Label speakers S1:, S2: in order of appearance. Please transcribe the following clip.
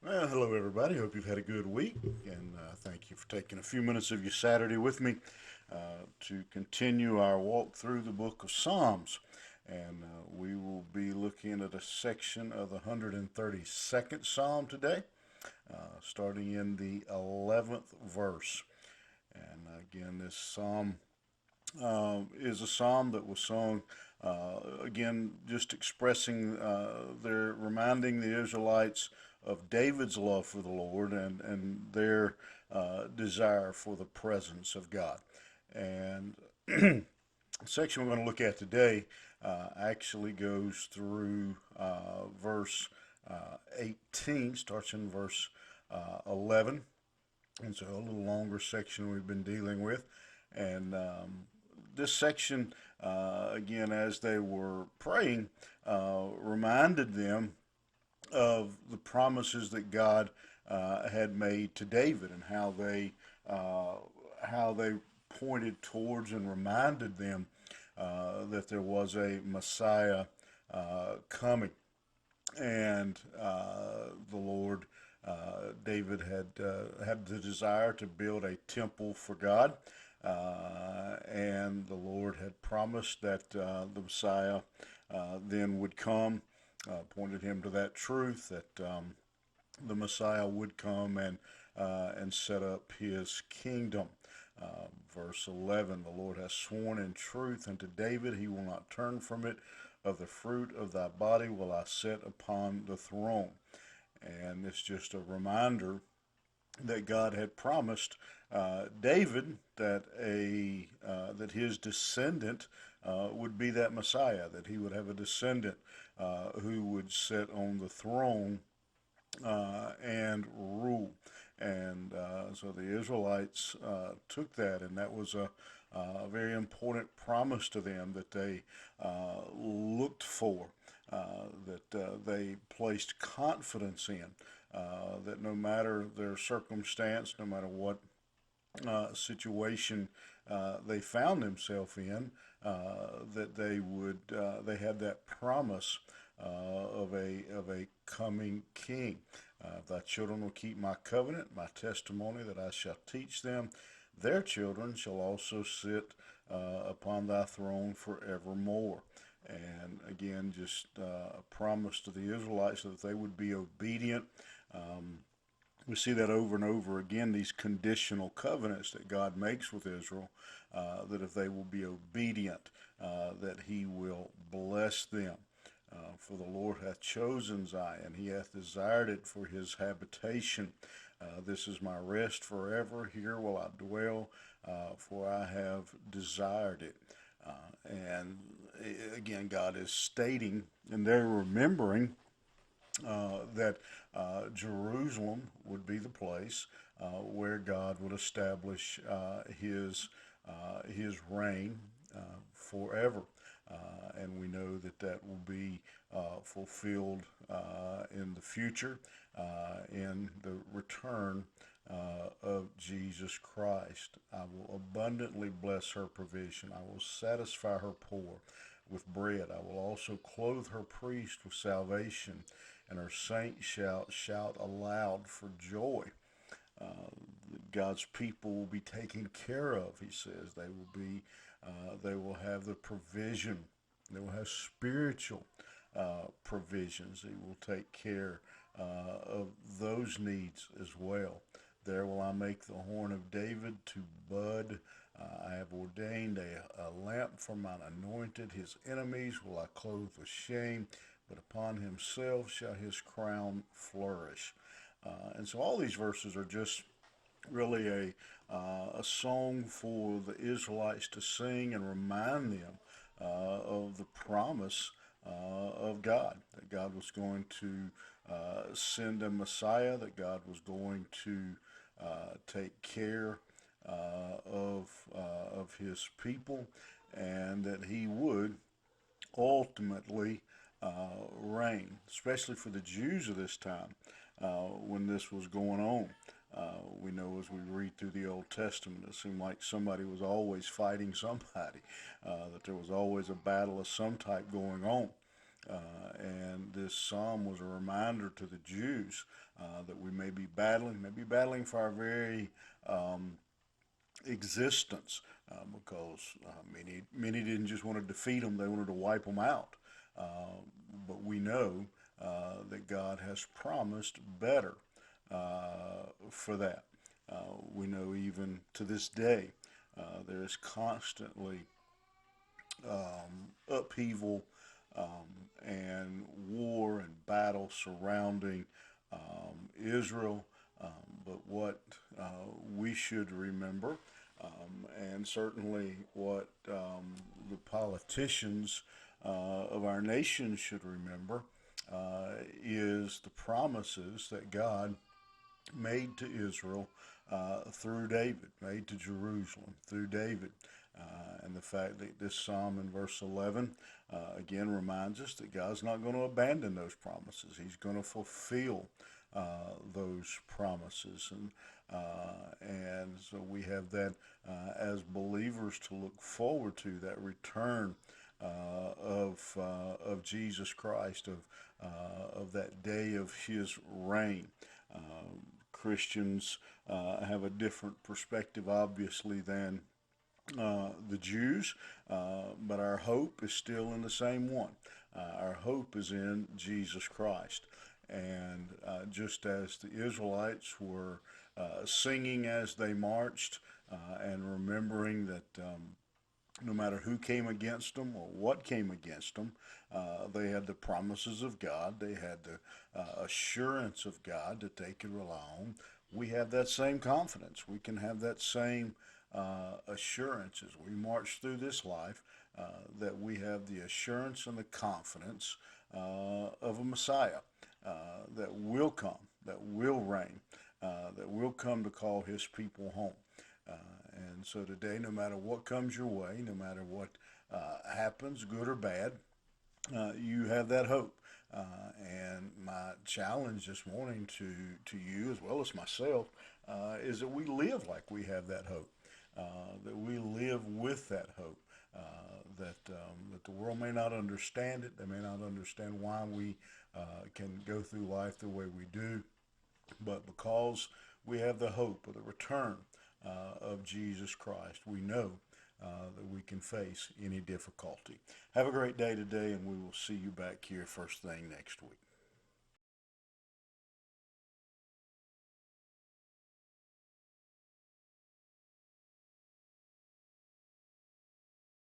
S1: Well, hello everybody. Hope you've had a good week, and thank you for taking a few minutes of your Saturday with me to continue our walk through the book of Psalms. And we will be looking at a section of the 132nd Psalm today, starting in the 11th verse. And again, this psalm is a psalm that was sung again, just expressing their reminding the Israelites of David's love for the Lord and their desire for the presence of God. And the section we're going to look at today actually goes through verse 18, starts in verse 11. And so a little longer section we've been dealing with. And this section, again, as they were praying, reminded them of the promises that God had made to David and how they pointed towards and reminded them that there was a Messiah coming, and the Lord. David had the desire to build a temple for God, and the Lord had promised that the Messiah then would come. Pointed him to that truth that the Messiah would come and set up His kingdom. Verse 11: The Lord has sworn in truth unto David; He will not turn from it. Of the fruit of thy body will I set upon the throne. And it's just a reminder that God had promised David that his descendant would be that Messiah, that he would have a descendant who would sit on the throne and rule. And so the Israelites took that, and that was a very important promise to them that they looked for, that they placed confidence in, that no matter their circumstance, no matter what situation they found themselves in, that they had that promise of a coming king. If thy children will keep my covenant, my testimony that I shall teach them, their children shall also sit upon thy throne forevermore. And again, just a promise to the Israelites that they would be obedient. Um, we see that over and over again, these conditional covenants that God makes with Israel, that if they will be obedient, that He will bless them. For the Lord hath chosen Zion, He hath desired it for His habitation. This is my rest forever, here will I dwell, for I have desired it. And again, God is stating, and they're remembering that Jerusalem would be the place where God would establish His reign forever. And we know that that will be fulfilled in the future in the return of Jesus Christ. I will abundantly bless her provision. I will satisfy her poor with bread. I will also clothe her priest with salvation, and her saints shall shout aloud for joy. Uh, God's people will be taken care of. He says they will have the provision. They will have spiritual provisions. He will take care of those needs as well. There will I make the horn of David to bud. I have ordained a lamp for mine anointed. His enemies will I clothe with shame, but upon himself shall his crown flourish. And so all these verses are just really a song for the Israelites to sing and remind them of the promise of God, that God was going to send a Messiah, that God was going to take care of His people, and that He would ultimately reign, especially for the Jews of this time when this was going on. We know as we read through the Old Testament, it seemed like somebody was always fighting somebody, that there was always a battle of some type going on. And this psalm was a reminder to the Jews that we may be battling for our very um, existence, because many didn't just want to defeat them; they wanted to wipe them out. Uh, but we know that God has promised better for that. We know even to this day there is constantly upheaval and war and battle surrounding Israel. But what we should remember, and certainly what the politicians of our nation should remember, is the promises that God made to Israel through David, made to Jerusalem through David. And the fact that this psalm in verse 11 again reminds us that God's not going to abandon those promises. He's going to fulfill those promises. And so we have that as believers to look forward to, that return of Jesus Christ, of that day of His reign. Christians have a different perspective, obviously, than the Jews, but our hope is still in the same one. Our hope is in Jesus Christ. And just as the Israelites were singing as they marched and remembering that no matter who came against them or what came against them, they had the promises of God. They had the assurance of God that they could rely on. We have that same confidence. We can have that same assurance as we march through this life, that we have the assurance and the confidence of a Messiah that will come, that will reign, that will come to call His people home. Uh, and so today, no matter what comes your way, no matter what happens, good or bad, you have that hope. And my challenge this morning to you, as well as myself, is that we live like we have that hope, that we live with that hope. That the world may not understand it, they may not understand why we can go through life the way we do, but because we have the hope of the return of Jesus Christ, we know that we can face any difficulty. Have a great day today, and we will see you back here first thing next week.